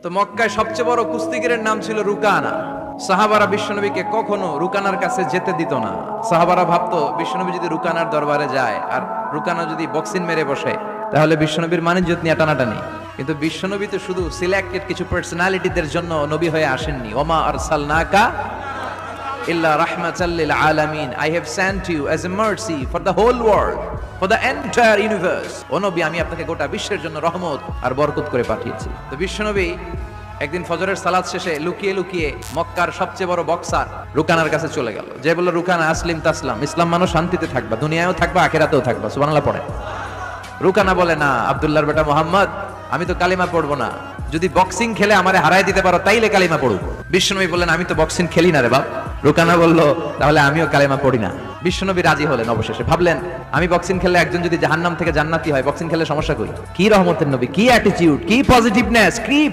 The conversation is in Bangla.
তো মক্কায় সবচেয়ে বড় কুস্তিগিরের নাম ছিল রুকানা। সাহাবারা বিশ্বনবীকে কখনো রুকানার কাছে যেতে দিত না। সাহাবারা ভাবতো বিশ্বনবী যদি রুকানার দরবারে যায় আর রুকানা যদি বক্সিং মেরে বসে তাহলে বিশ্বনবীর মানিজ্যত নিয়ে টানাটানি। কিন্তু বিশ্বনবী তো শুধু সিলেক্টেড কিছু পার্সোনালিটিদের জন্য নবী হয়ে আসেননি। ওমা আরসালনাকা ইল্লা রাহমাতাল লিল আলামিন, I have sent you as a mercy for the whole world, for the entire universe. ও নবী, আমি আপনাকে গোটা বিশ্বের জন্য রহমত আর বরকত করে পাঠিয়েছি। তো বিশ্বনবী একদিন ফজরের সালাত শেষে লুকিয়ে লুকিয়ে মক্কার সবচেয়ে বড় বক্সার রুকানার কাছে চলে গেল। যে বলল, রুকানা আসলিম তাসলাম, ইসলাম মানো শান্তিতে থাকবা, দুনিয়ায়ও থাকবা আখিরাতেও থাকবা। সুবহানাল্লাহ পড়ে। রুকানা বলে, না আব্দুল্লাহর বেটা মোহাম্মদ, আমি তো কালিমা পড়বো না, যদি বক্সিং খেলে আমারে হারাই দিতে পারো তাইলে কালিমা পড়ব। বিশ্বনবী বললেন, আমি তো বক্সিং খেলি না রে বাপ। রুকানা বলল, তাহলে আমিও কালিমা পড়ি না। বিশ্বনবী রাজি হলেন। অবশেষে ভাবলেন, আমি বক্সিং খেললে একজন যদি জাহান্নাম থেকে জান্নাতি হয়, বক্সিং খেলে সমস্যা কই? কি রহমতের নবী, কি অ্যাটিটিউড, কি পজিটিভনেস, কি